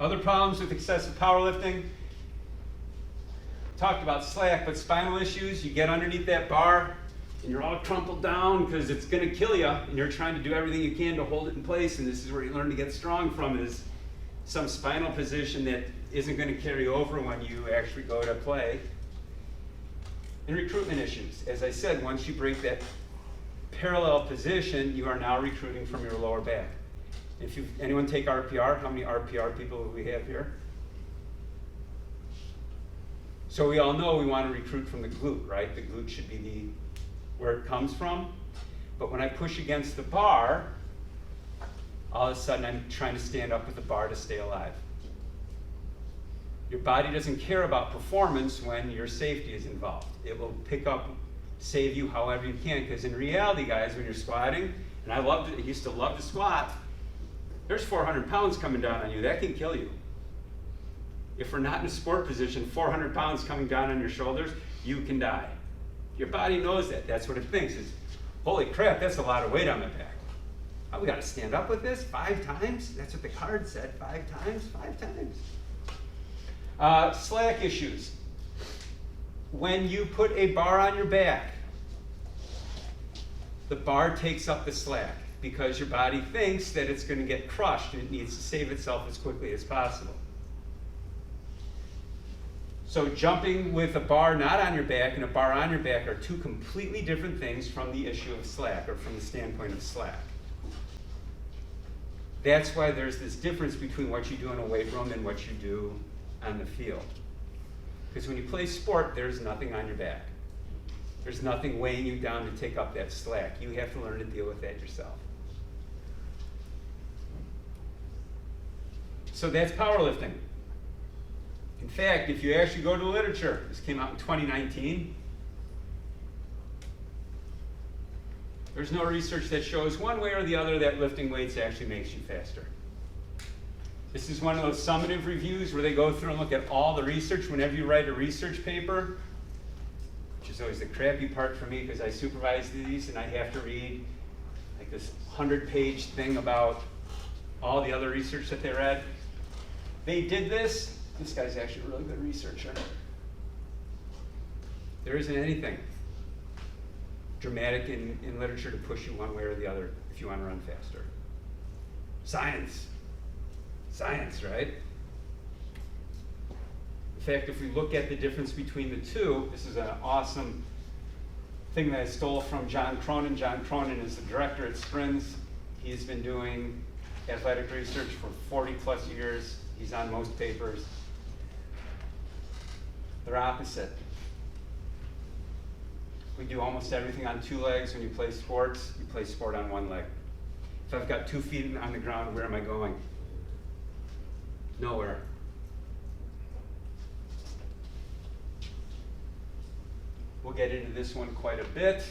Other problems with excessive powerlifting. Talked about slack, but spinal issues. You get underneath that bar and you're all crumpled down because it's going to kill you, and you're trying to do everything you can to hold it in place, and this is where you learn to get strong from, is some spinal position that isn't going to carry over when you actually go to play. And recruitment issues. As I said, once you break that parallel position, you are now recruiting from your lower back. If anyone take RPR, how many RPR people do we have here? So we all know we want to recruit from the glute, right? The glute should be where it comes from. But when I push against the bar, all of a sudden I'm trying to stand up with the bar to stay alive. Your body doesn't care about performance when your safety is involved. It will pick up, save you however you can, because in reality, guys, when you're squatting, and I used to love to squat, there's 400 pounds coming down on you. That can kill you. If we're not in a sport position, 400 pounds coming down on your shoulders, you can die. Your body knows that. That's what it thinks is, holy crap, that's a lot of weight on my back. Oh, we got to stand up with this 5 times? That's what the card said, 5 times? 5 times. Slack issues. When you put a bar on your back, the bar takes up the slack because your body thinks that it's going to get crushed and it needs to save itself as quickly as possible. So jumping with a bar not on your back and a bar on your back are two completely different things from the issue of slack, or from the standpoint of slack. That's why there's this difference between what you do in a weight room and what you do on the field. Because when you play sport, there's nothing on your back. There's nothing weighing you down to take up that slack. You have to learn to deal with that yourself. So that's powerlifting. In fact, if you actually go to the literature, this came out in 2019, there's no research that shows one way or the other that lifting weights actually makes you faster. This is one of those summative reviews where they go through and look at all the research. Whenever you write a research paper, which is always the crappy part for me because I supervise these and I have to read like this 100-page thing about all the other research that they read. They did this. This guy's actually a really good researcher. There isn't anything dramatic in literature to push you one way or the other if you want to run faster. Science. Science, right? In fact, if we look at the difference between the two, this is an awesome thing that I stole from John Cronin. John Cronin is the director at Springs. He's been doing athletic research for 40 plus years. He's on most papers. They're opposite. We do almost everything on 2 legs. When you play sports, you play sport on 1 leg. If I've got 2 feet on the ground, where am I going? Nowhere. We'll get into this one quite a bit,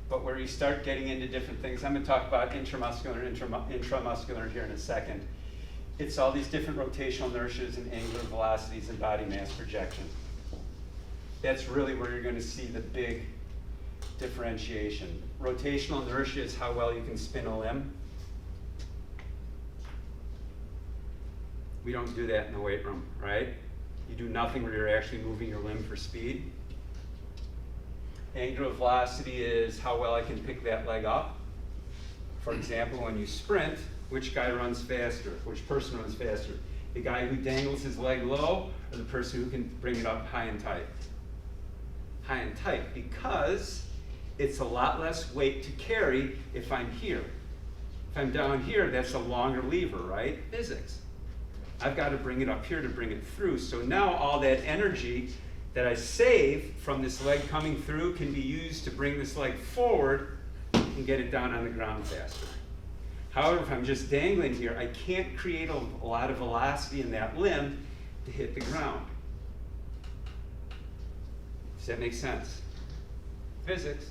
but where you start getting into different things, I'm going to talk about intramuscular and intramuscular here in a second. It's all these different rotational inertias and angular velocities and body mass projection. That's really where you're going to see the big differentiation. Rotational inertia is how well you can spin a limb. We don't do that in the weight room, right? You do nothing where you're actually moving your limb for speed. Angular velocity is how well I can pick that leg up. For example, when you sprint, which guy runs faster? Which person runs faster? The guy who dangles his leg low, or the person who can bring it up high and tight? High and tight, because it's a lot less weight to carry if I'm here. If I'm down here, that's a longer lever, right? Physics. I've got to bring it up here to bring it through. So now all that energy that I save from this leg coming through can be used to bring this leg forward and get it down on the ground faster. However, if I'm just dangling here, I can't create a lot of velocity in that limb to hit the ground. Does that make sense? Physics.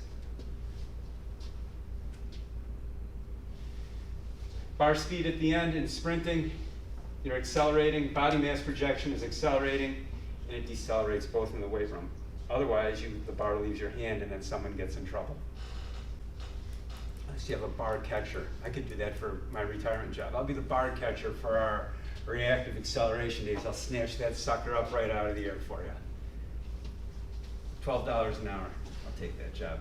Bar speed at the end in sprinting, you're accelerating. Body mass projection is accelerating, and it decelerates both in the weight room. Otherwise, the bar leaves your hand and then someone gets in trouble. Unless you have a bar catcher. I could do that for my retirement job. I'll be the bar catcher for our active acceleration days, I'll snatch that sucker up right out of the air for you. $12 an hour, I'll take that job.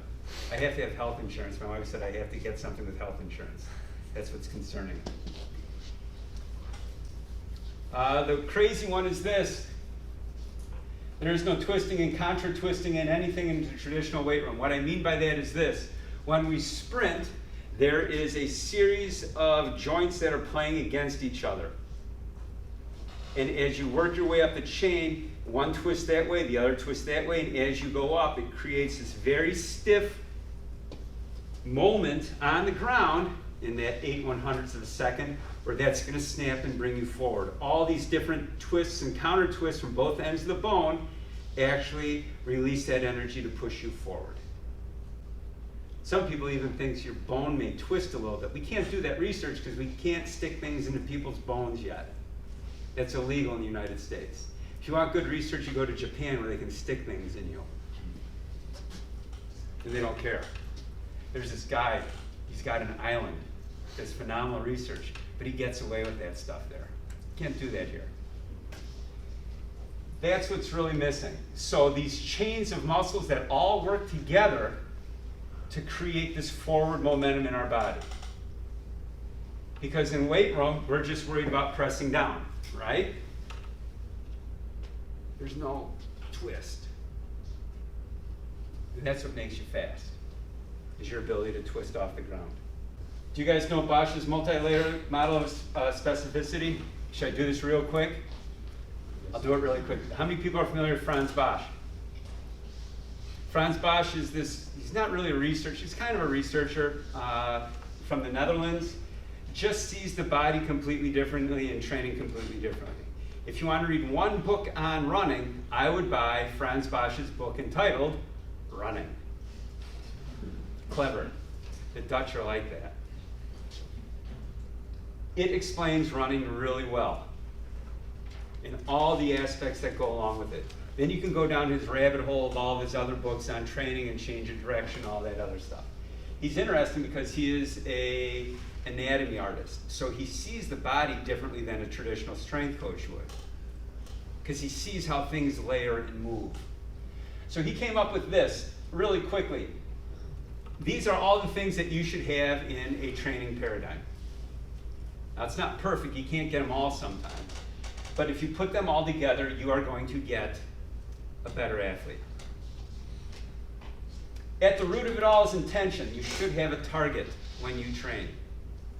I have to have health insurance. My wife said I have to get something with health insurance. That's what's concerning. The crazy one is this. There is no twisting and contra-twisting in anything in the traditional weight room. What I mean by that is this. When we sprint, there is a series of joints that are playing against each other. And as you work your way up the chain, one twists that way, the other twists that way, and as you go up, it creates this very stiff moment on the ground in that 8/100ths of a second, where that's going to snap and bring you forward. All these different twists and counter twists from both ends of the bone actually release that energy to push you forward. Some people even think your bone may twist a little bit. We can't do that research because we can't stick things into people's bones yet. That's illegal in the United States. If you want good research, you go to Japan where they can stick things in you. And they don't care. There's this guy, he's got an island. Does phenomenal research, but he gets away with that stuff there. Can't do that here. That's what's really missing. So these chains of muscles that all work together to create this forward momentum in our body. Because in weight room, we're just worried about pressing down, right? There's no twist. And that's what makes you fast, is your ability to twist off the ground. Do you guys know Bosch's multi-layer model of specificity? Should I do this real quick? I'll do it really quick. How many people are familiar with Franz Bosch? Franz Bosch is this, he's not really a researcher, he's kind of a researcher from the Netherlands. Just sees the body completely differently and training completely differently. If you want to read one book on running, I would buy Franz Bosch's book entitled Running. Clever. The Dutch are like that. It explains running really well in all the aspects that go along with it. Then you can go down his rabbit hole of all of his other books on training and change of direction, all that other stuff. He's interesting because he is an anatomy artist. So he sees the body differently than a traditional strength coach would, because he sees how things layer and move. So he came up with this really quickly. These are all the things that you should have in a training paradigm. Now, it's not perfect. You can't get them all sometimes. But if you put them all together, you are going to get a better athlete. At the root of it all is intention. You should have a target when you train.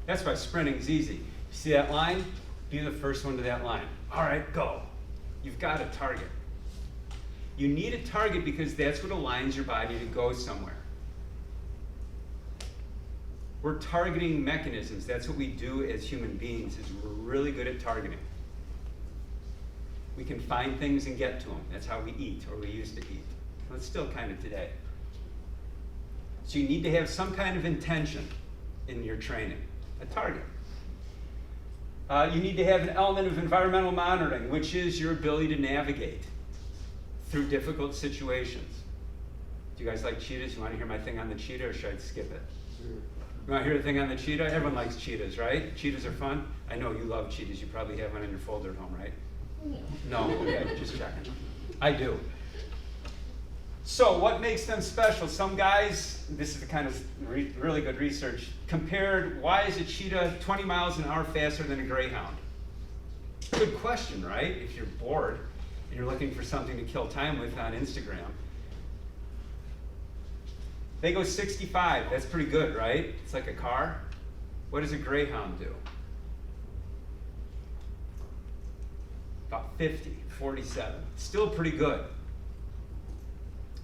That's why sprinting is easy. You see that line? Be the first one to that line. All right, go. You've got a target. You need a target because that's what aligns your body to go somewhere. We're targeting mechanisms. That's what we do as human beings, is we're really good at targeting. We can find things and get to them. That's how we eat, or we used to eat. Well, it's still kind of today. So you need to have some kind of intention in your training, a target. You need to have an element of environmental monitoring, which is your ability to navigate through difficult situations. Do you guys like cheetahs? You want to hear my thing on the cheetah, or should I skip it? You want to hear the thing on the cheetah? Everyone likes cheetahs, right? Cheetahs are fun. I know you love cheetahs. You probably have one in your folder at home, right? No, okay, just checking. I do. So what makes them special? Some guys, this is the kind of really good research, compared why is a cheetah 20 miles an hour faster than a greyhound? Good question, right? If you're bored and you're looking for something to kill time with on Instagram. They go 65, that's pretty good, right? It's like a car. What does a greyhound do? About 50, 47. Still pretty good.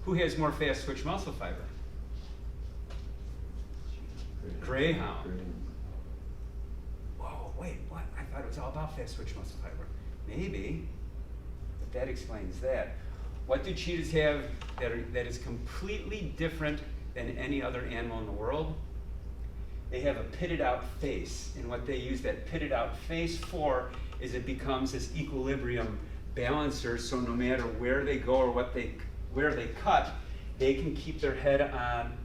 Who has more fast twitch muscle fiber? Greyhound. Whoa, wait, what? I thought it was all about fast twitch muscle fiber. Maybe, but that explains that. What do cheetahs have that is completely different than any other animal in the world? They have a pitted out face, and what they use that pitted out face for is it becomes this equilibrium balancer, so no matter where they go or where they cut, they can keep their head on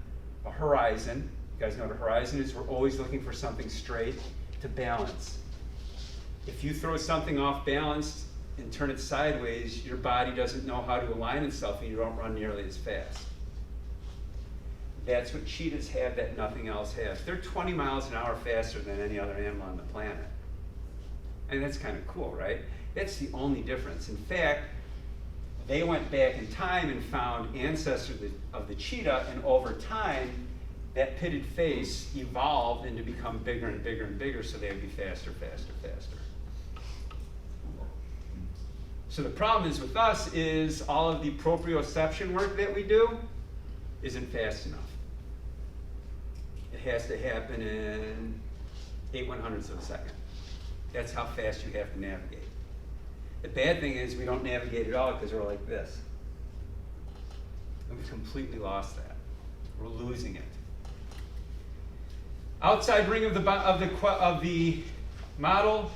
a horizon. You guys know what a horizon is? We're always looking for something straight to balance. If you throw something off balance and turn it sideways, your body doesn't know how to align itself and you don't run nearly as fast. That's what cheetahs have that nothing else has. They're 20 miles an hour faster than any other animal on the planet. And that's kind of cool, right? That's the only difference. In fact, they went back in time and found ancestors of the cheetah, and over time, that pitted face evolved into become bigger and bigger and bigger, so they would be faster, faster, faster. So the problem is with us is all of the proprioception work that we do isn't fast enough. It has to happen in 8/100ths of a second. That's how fast you have to navigate. The bad thing is we don't navigate at all because we're like this. And we've completely lost that. We're losing it. Outside ring of the model,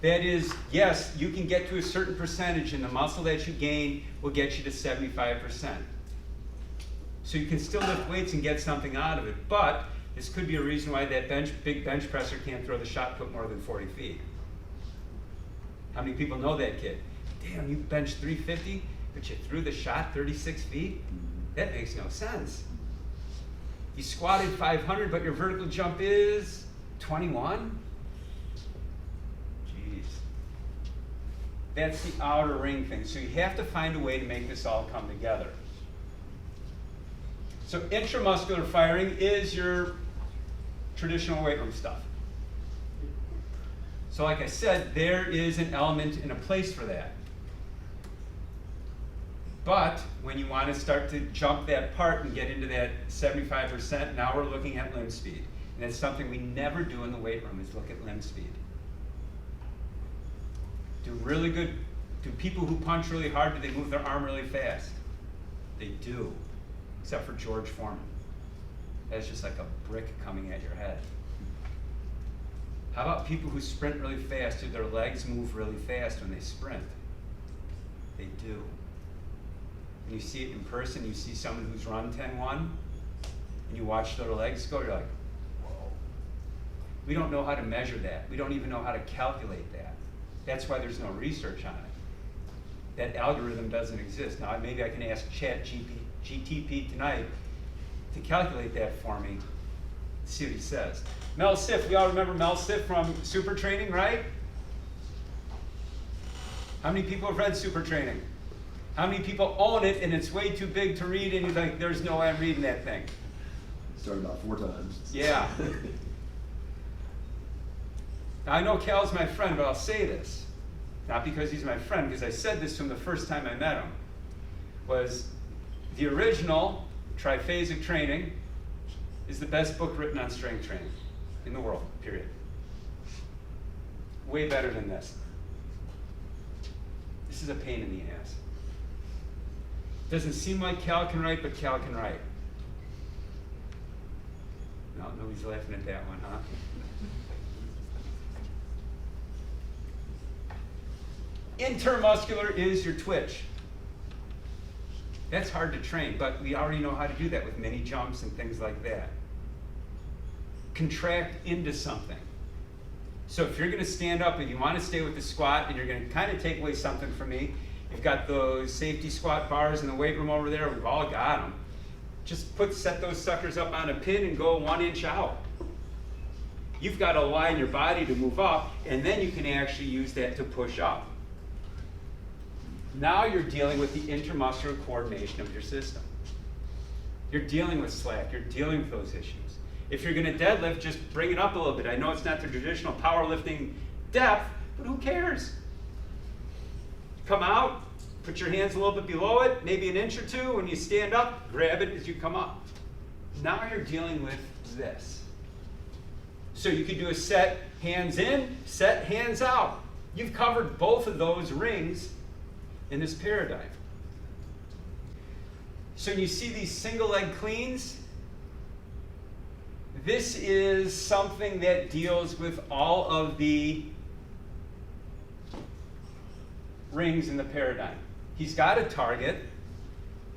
that is, yes, you can get to a certain percentage and the muscle that you gain will get you to 75%. So you can still lift weights and get something out of it, but this could be a reason why that big bench presser can't throw the shot put more than 40 feet. How many people know that kid? Damn, you benched 350, but you threw the shot 36 feet? That makes no sense. You squatted 500, but your vertical jump is 21? Jeez. That's the outer ring thing. So you have to find a way to make this all come together. So intramuscular firing is your traditional weight room stuff. So like I said, there is an element and a place for that. But when you want to start to jump that part and get into that 75%, now we're looking at limb speed. And it's something we never do in the weight room is look at limb speed. Do people who punch really hard, do they move their arm really fast? They do, except for George Foreman. That's just like a brick coming at your head. How about people who sprint really fast? Do their legs move really fast when they sprint? They do. When you see it in person, you see someone who's run 10-1, and you watch their legs go, you're like, whoa. We don't know how to measure that. We don't even know how to calculate that. That's why there's no research on it. That algorithm doesn't exist. Now, maybe I can ask ChatGPT tonight to calculate that for me, see what he says. Mel Siff, we all remember Mel Siff from Super Training, right? How many people have read Super Training? How many people own it and it's way too big to read and you're like, there's no way I'm reading that thing? Started about 4 times. Yeah. Now, I know Cal's my friend, but I'll say this. Not because he's my friend, because I said this to him the first time I met him. Was the original Triphasic Training is the best book written on strength training in the world, period. Way better than this. This is a pain in the ass. Doesn't seem like Cal can write, but Cal can write. No, nobody's laughing at that one, huh? Intermuscular is your twitch. That's hard to train, but we already know how to do that with mini jumps and things like that. Contract into something. So if you're going to stand up and you want to stay with the squat and you're going to kind of take away something from me, you've got those safety squat bars in the weight room over there. We've all got them. Just set those suckers up on a pin and go 1 inch out. You've got to align your body to move up, and then you can actually use that to push up. Now you're dealing with the intramuscular coordination of your system. You're dealing with slack. You're dealing with those issues. If you're going to deadlift, just bring it up a little bit. I know it's not the traditional powerlifting depth, but who cares? Come out, put your hands a little bit below it, maybe an inch or two. When you stand up, grab it as you come up. Now you're dealing with this. So you could do a set, hands in, set, hands out. You've covered both of those rings in this paradigm. So you see these single leg cleans? This is something that deals with all of the rings in the paradigm. He's got a target,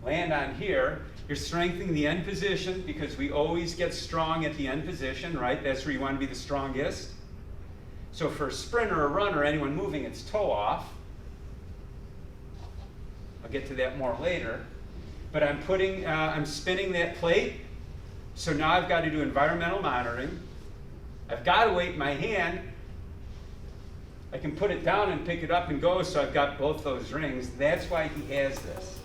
land on here. You're strengthening the end position because we always get strong at the end position, right? That's where you want to be the strongest. So for a sprinter, a runner, anyone moving its toe off, I'll get to that more later, but I'm spinning that plate, so now I've got to do environmental monitoring. I've got to weight in my hand. I can put it down and pick it up and go, so I've got both those rings. That's why he has this.